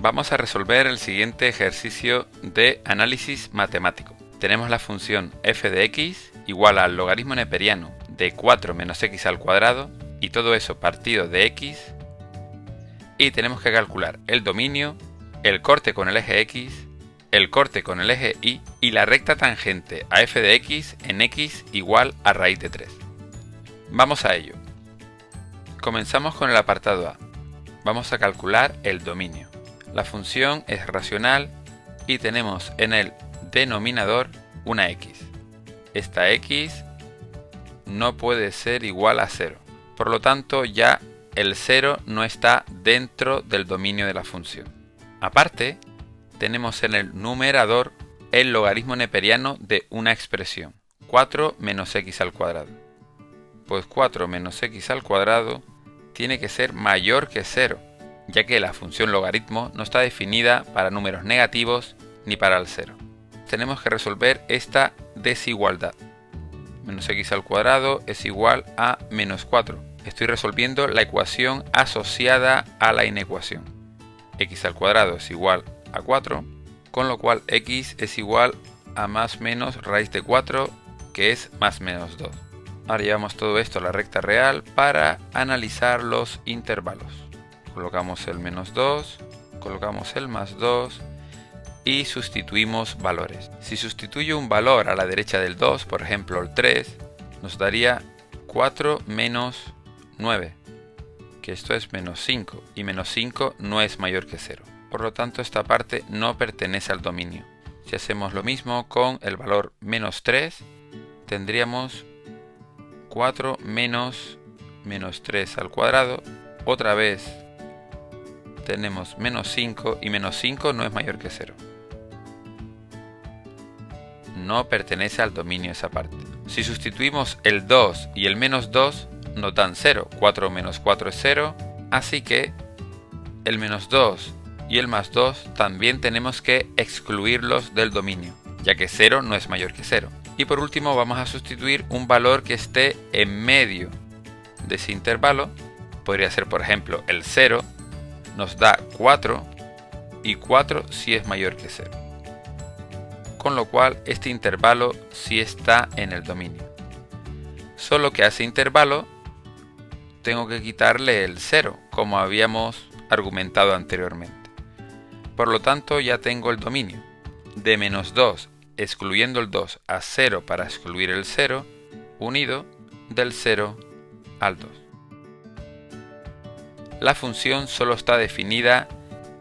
Vamos a resolver el siguiente ejercicio de análisis matemático. Tenemos la función f de x igual al logaritmo neperiano de 4 menos x al cuadrado y todo eso partido de x, y tenemos que calcular el dominio, el corte con el eje x, el corte con el eje y la recta tangente a f de x en x igual a raíz de 3. Vamos a ello. Comenzamos con el apartado A. Vamos a calcular el dominio. La función es racional y tenemos en el denominador una x. Esta x no puede ser igual a 0. Por lo tanto, ya el 0 no está dentro del dominio de la función. Aparte, tenemos en el numerador el logaritmo neperiano de una expresión, 4 menos x al cuadrado. Pues 4 menos x al cuadrado tiene que ser mayor que 0, ya que la función logaritmo no está definida para números negativos ni para el 0. Tenemos que resolver esta desigualdad. Menos x al cuadrado es igual a menos 4. Estoy resolviendo la ecuación asociada a la inecuación. X al cuadrado es igual a 4, con lo cual x es igual a más menos raíz de 4, que es más menos 2. Ahora llevamos todo esto a la recta real para analizar los intervalos. Colocamos el menos 2, colocamos el más 2 y sustituimos valores. Si sustituyo un valor a la derecha del 2, por ejemplo el 3, nos daría 4 menos 9, que esto es menos 5, y menos 5 no es mayor que 0. Por lo tanto, esta parte no pertenece al dominio. Si hacemos lo mismo con el valor menos 3, tendríamos 4 menos 3 al cuadrado. Otra vez tenemos menos 5 y menos 5 no es mayor que 0. No pertenece al dominio esa parte. Si sustituimos el 2 y el menos 2, nos dan 0. 4 menos 4 es 0. Así que el menos 2 y el más 2 también tenemos que excluirlos del dominio, ya que 0 no es mayor que 0. Y por último vamos a sustituir un valor que esté en medio de ese intervalo. Podría ser, por ejemplo, el 0 nos da 4 y 4 sí es mayor que 0. Con lo cual este intervalo sí está en el dominio. Solo que a ese intervalo tengo que quitarle el 0, como habíamos argumentado anteriormente. Por lo tanto ya tengo el dominio. De menos 2, excluyendo el 2, a 0 para excluir el 0, unido del 0 al 2. La función solo está definida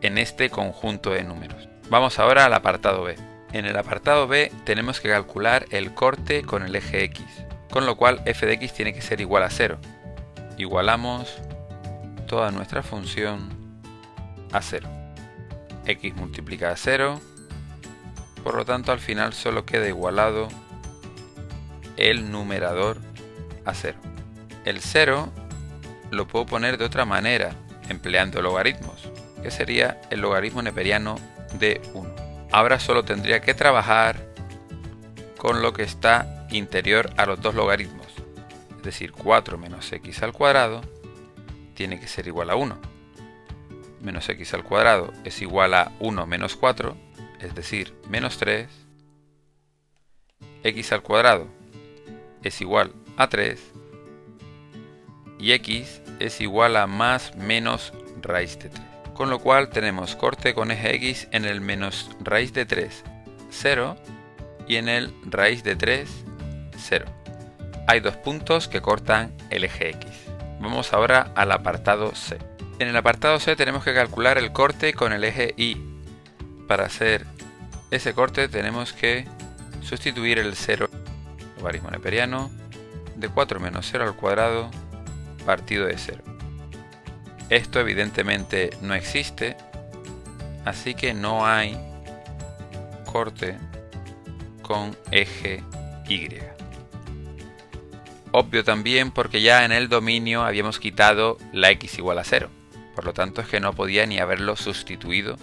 en este conjunto de números. Vamos ahora al apartado B. En el apartado B tenemos que calcular el corte con el eje x, con lo cual f de x tiene que ser igual a 0. Igualamos toda nuestra función a 0. X multiplica a 0, por lo tanto al final solo queda igualado el numerador a 0. El 0 lo puedo poner de otra manera, empleando logaritmos, que sería el logaritmo neperiano de 1. Ahora solo tendría que trabajar con lo que está interior a los dos logaritmos, es decir, 4 menos x al cuadrado tiene que ser igual a 1. Menos x al cuadrado es igual a 1 menos 4, es decir, menos 3. X al cuadrado es igual a 3. Y x es igual a más menos raíz de 3. Con lo cual tenemos corte con eje x en el menos raíz de 3, 0, y en el raíz de 3, 0. Hay dos puntos que cortan el eje x. Vamos ahora al apartado C. En el apartado C tenemos que calcular el corte con el eje y. Para hacer ese corte tenemos que sustituir el 0, logaritmo neperiano, de 4 menos 0 al cuadrado partido de 0. Esto evidentemente no existe, así que no hay corte con eje y. Obvio también porque ya en el dominio habíamos quitado la x igual a 0. Por lo tanto es que no podía ni haberlo sustituido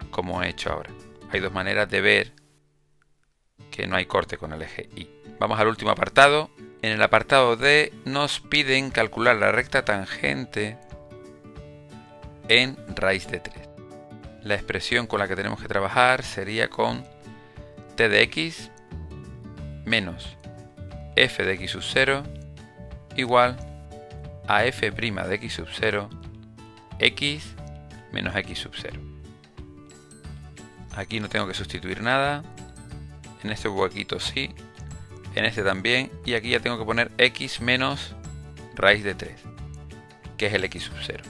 como he hecho ahora. Hay dos maneras de ver que no hay corte con el eje y. Vamos al último apartado. En el apartado D nos piden calcular la recta tangente en raíz de 3. La expresión con la que tenemos que trabajar sería con t de x menos f de x sub 0 igual a f' de x sub 0 x menos x sub 0. Aquí no tengo que sustituir nada, en este huequito sí, en este también, y aquí ya tengo que poner x menos raíz de 3, que es el x sub 0.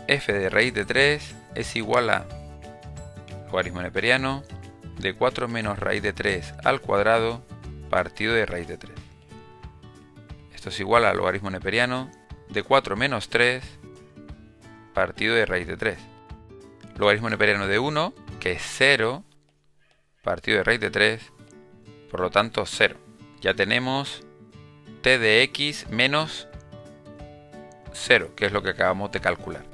F de raíz de 3 es igual a logaritmo neperiano de 4 menos raíz de 3 al cuadrado partido de raíz de 3. Esto es igual a logaritmo neperiano de 4 menos 3 partido de raíz de 3. Logaritmo neperiano de 1, que es 0, partido de raíz de 3, por lo tanto 0. Ya tenemos t de x menos 0, que es lo que acabamos de calcular.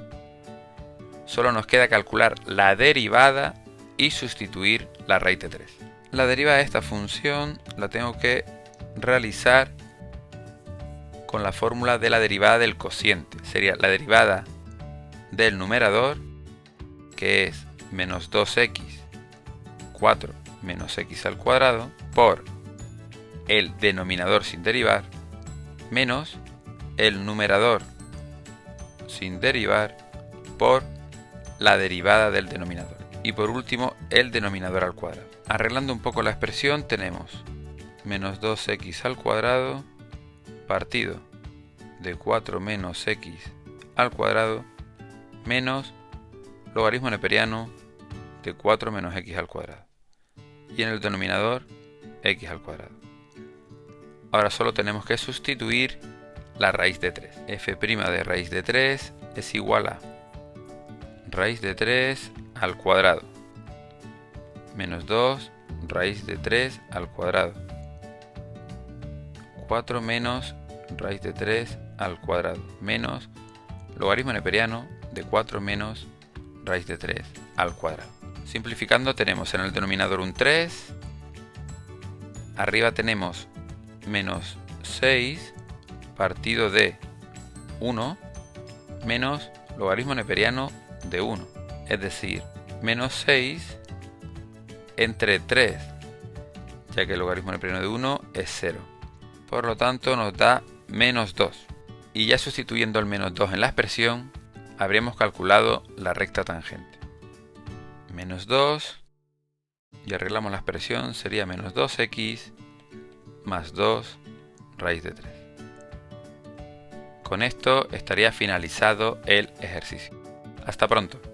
Solo nos queda calcular la derivada y sustituir la raíz de 3. La derivada de esta función la tengo que realizar con la fórmula de la derivada del cociente. Sería la derivada del numerador, que es menos 2x 4 menos x al cuadrado, por el denominador sin derivar, menos el numerador sin derivar por la derivada del denominador. Y por último, el denominador al cuadrado. Arreglando un poco la expresión, tenemos menos 2x al cuadrado partido de 4 menos x al cuadrado menos logaritmo neperiano de 4 menos x al cuadrado. Y en el denominador, x al cuadrado. Ahora solo tenemos que sustituir la raíz de 3. f' de raíz de 3 es igual a raíz de 3 al cuadrado menos 2 raíz de 3 al cuadrado, 4 menos raíz de 3 al cuadrado, menos logaritmo neperiano de 4 menos raíz de 3 al cuadrado. Simplificando, tenemos en el denominador un 3, arriba tenemos menos 6 partido de 1 menos logaritmo neperiano de 1, es decir, menos 6 entre 3, ya que el logaritmo neperiano de 1 es 0. Por lo tanto nos da menos 2. Y ya sustituyendo el menos 2 en la expresión, habríamos calculado la recta tangente. Menos 2, y arreglamos la expresión, sería menos 2x más 2 raíz de 3. Con esto estaría finalizado el ejercicio. Hasta pronto.